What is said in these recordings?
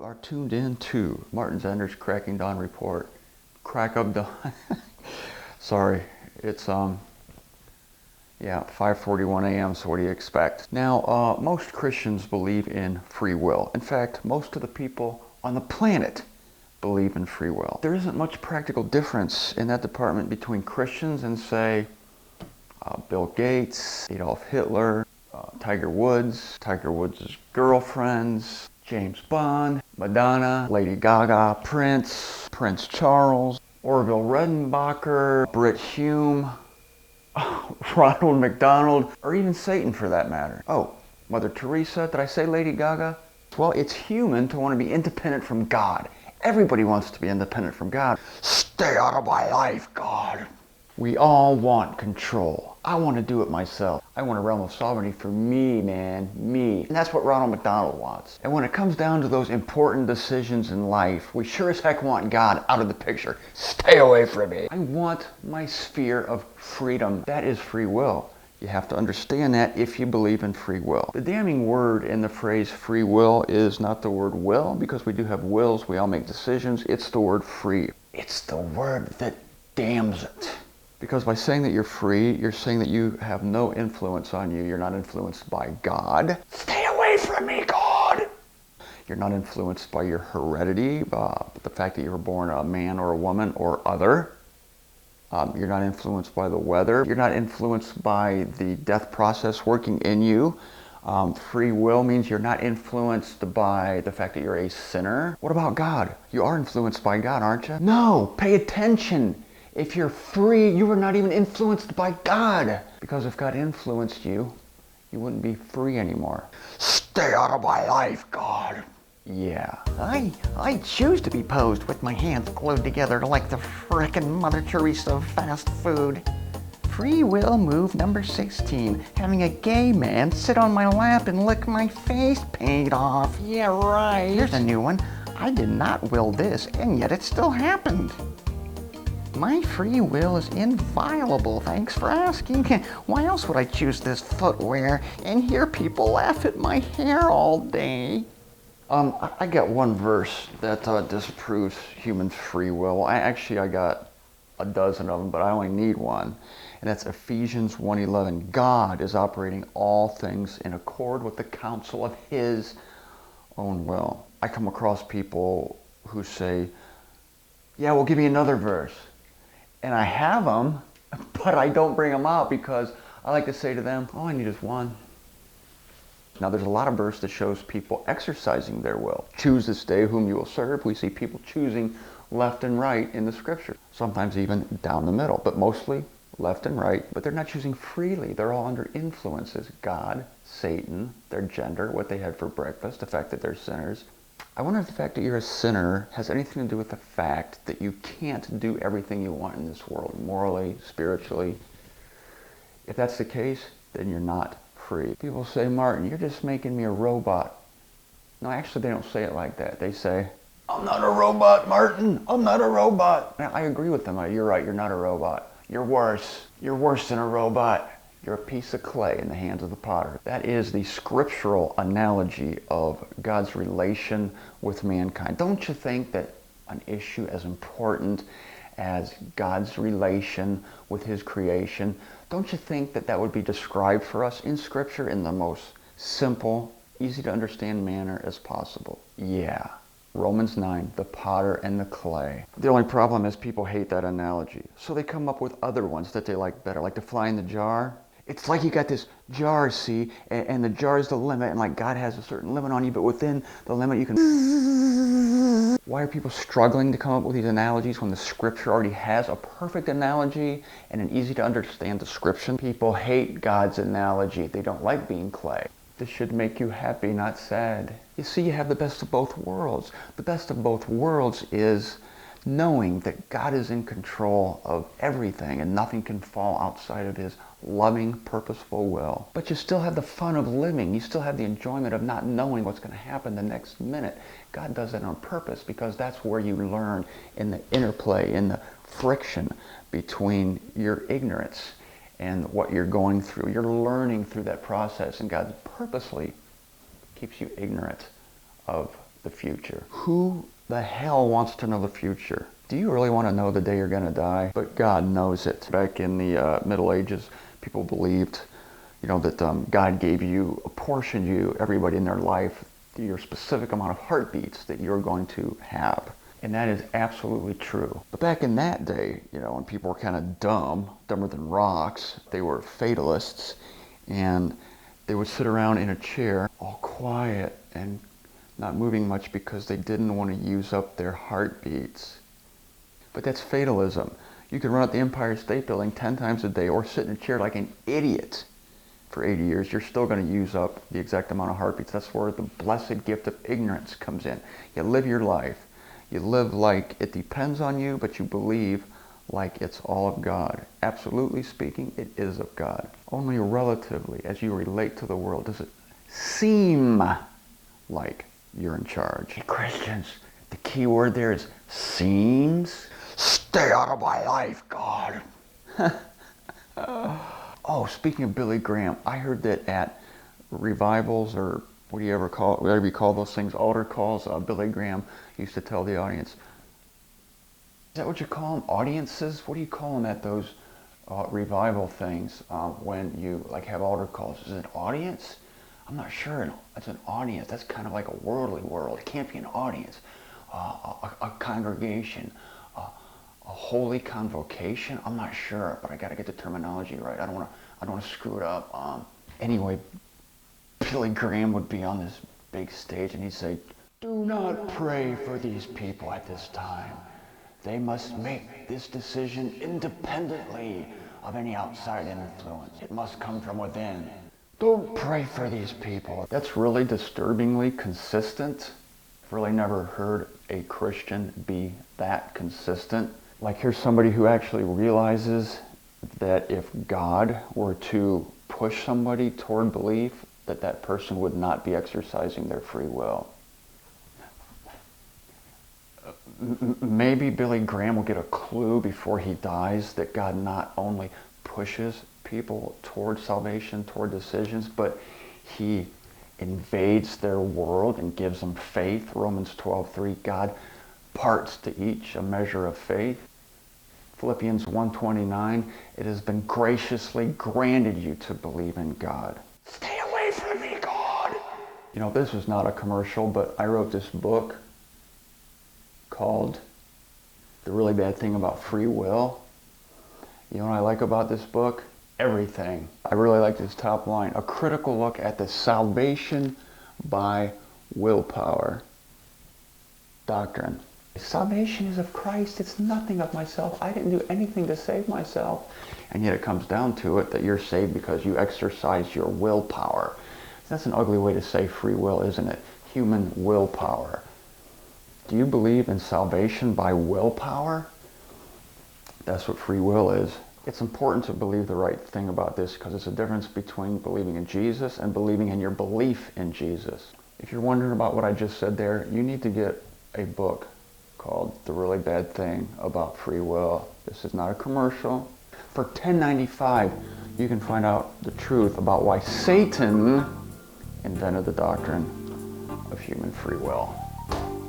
are tuned in to Martin Zender's Cracking Dawn Report. Crack of dawn. Sorry, it's 5:41 a.m. So what do you expect? Now, most Christians believe in free will. In fact, most of the people on the planet believe in free will. There isn't much practical difference in that department between Christians and, say, Bill Gates, Adolph Hitler, Tiger Woods, Tiger Woods' girlfriends, James Bond, Madonna, Lady Gaga, Prince Charles, Orville Redenbacher, Brit Hume, Ronald McDonald, or even Satan for that matter. Oh, Mother Theresa, did I say Lady Gaga? Well, it's human to want to be independent from God. Everybody wants to be independent from God. Stay out of my life, God. We all want control. I want to do it myself. I want a realm of sovereignty for me, man, me. And that's what Ronald McDonald wants. And when it comes down to those important decisions in life, we sure as heck want God out of the picture. Stay away from me. I want my sphere of freedom. That is free will. You have to understand that if you believe in free will. The damning word in the phrase free will is not the word will, because we do have wills, we all make decisions. It's the word free. It's the word that damns it. Because by saying that you're free, you're saying that you have no influence on you. You're not influenced by God. Stay away from me, God! You're not influenced by your heredity, the fact that you were born a man or a woman or other. You're not influenced by the weather. You're not influenced by the death process working in you. Free will means you're not influenced by the fact that you're a sinner. What about God? You are influenced by God, aren't you? No, pay attention. If you're free, you are not even influenced by God. Because if God influenced you, you wouldn't be free anymore. Stay out of my life, God. Yeah. I choose to be posed with my hands glued together like the frickin' Mother Teresa of fast food. Free will move number 16. Having a gay man sit on my lap and lick my face paint off. Yeah, right. Here's a new one. I did not will this, and yet it still happened. My free will is inviolable, thanks for asking. Why else would I choose this footwear and hear people laugh at my hair all day? I got one verse that disproves human free will. I got a dozen of them, but I only need one. And that's Ephesians 1:11. God is operating all things in accord with the counsel of His own will. I come across people who say, yeah, well, give me another verse. And I have them, but I don't bring them out because I like to say to them, all I need is one. Now, there's a lot of verse that shows people exercising their will. Choose this day whom you will serve. We see people choosing left and right in the scripture. Sometimes even down the middle, but mostly left and right. But they're not choosing freely. They're all under influences. God, Satan, their gender, what they had for breakfast, the fact that they're sinners. I wonder if the fact that you're a sinner has anything to do with the fact that you can't do everything you want in this world, morally, spiritually. If that's the case, then you're not free. People say, Martin, you're just making me a robot. No, actually, they don't say it like that. They say, I'm not a robot, Martin. I'm not a robot. Now, I agree with them. You're right. You're not a robot. You're worse. You're worse than a robot. You're a piece of clay in the hands of the potter. That is the scriptural analogy of God's relation with mankind. Don't you think that an issue as important as God's relation with His creation, don't you think that that would be described for us in Scripture in the most simple, easy to understand manner as possible? Yeah. Romans 9, the potter and the clay. The only problem is people hate that analogy. So they come up with other ones that they like better, like the fly in the jar. It's like you got this jar, see, and the jar is the limit, and like God has a certain limit on you, but within the limit you can... Why are people struggling to come up with these analogies when the scripture already has a perfect analogy and an easy to understand description? People hate God's analogy. They don't like being clay. This should make you happy, not sad. You see, you have the best of both worlds. The best of both worlds is knowing that God is in control of everything and nothing can fall outside of His loving, purposeful will. But you still have the fun of living. You still have the enjoyment of not knowing what's going to happen the next minute. God does that on purpose because that's where you learn in the interplay, in the friction between your ignorance and what you're going through. You're learning through that process, and God purposely keeps you ignorant of the future. Who the hell wants to know the future? Do you really want to know the day you're going to die? But God knows it. Back in the Middle Ages, people believed, that God gave you, apportioned you, everybody in their life, your specific amount of heartbeats that you're going to have. And that is absolutely true. But back in that day, when people were kind of dumber than rocks, they were fatalists, and they would sit around in a chair, all quiet and not moving much because they didn't want to use up their heartbeats. But that's fatalism. You can run out the Empire State Building 10 times a day or sit in a chair like an idiot for 80 years. You're still going to use up the exact amount of heartbeats. That's where the blessed gift of ignorance comes in. You live your life. You live like it depends on you, but you believe like it's all of God. Absolutely speaking, it is of God. Only relatively, as you relate to the world, does it seem like you're in charge. Hey, Christians, the key word there is seems. Stay out of my life, God. Oh, speaking of Billy Graham, I heard that at revivals, or whatever you call those things, altar calls, Billy Graham used to tell the audience, is that what you call them? Audiences? What do you call them at those revival things when you have altar calls? Is it an audience? I'm not sure. It's an audience. That's kind of like a worldly world. It can't be an audience. A congregation. A holy convocation. I'm not sure, but I got to get the terminology right. I don't want to screw it up. Anyway, Billy Graham would be on this big stage and he'd say, "Do not pray for these people at this time. They must make this decision independently of any outside influence. It must come from within. Don't pray for these people." That's really disturbingly consistent. I've really never heard a Christian be that consistent. Like, here's somebody who actually realizes that if God were to push somebody toward belief, that person would not be exercising their free will. Maybe Billy Graham will get a clue before he dies that God not only pushes people toward salvation, toward decisions, but he invades their world and gives them faith. Romans 12:3, God parts to each a measure of faith. Philippians 1:29, it has been graciously granted you to believe in God. Stay away from me, God. This is not a commercial, but I wrote this book called The Really Bad Thing About Free Will. You know what I like about this book? Everything. I really like this top line. A critical look at the salvation by willpower doctrine. Salvation is of Christ. It's nothing of myself. I didn't do anything to save myself. And yet it comes down to it that you're saved because you exercise your willpower. That's an ugly way to say free will, isn't it? Human willpower. Do you believe in salvation by willpower? That's what free will is. It's important to believe the right thing about this because it's a difference between believing in Jesus and believing in your belief in Jesus. If you're wondering about what I just said there, you need to get a book called The Really Bad Thing About Free Will. This is not a commercial. For $10.95, you can find out the truth about why Satan invented the doctrine of human free will.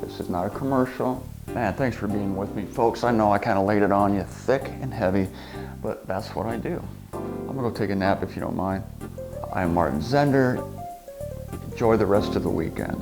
This is not a commercial. Man, thanks for being with me, folks. I know I kind of laid it on you thick and heavy, but that's what I do. I'm gonna go take a nap if you don't mind. I'm Martin Zender. Enjoy the rest of the weekend.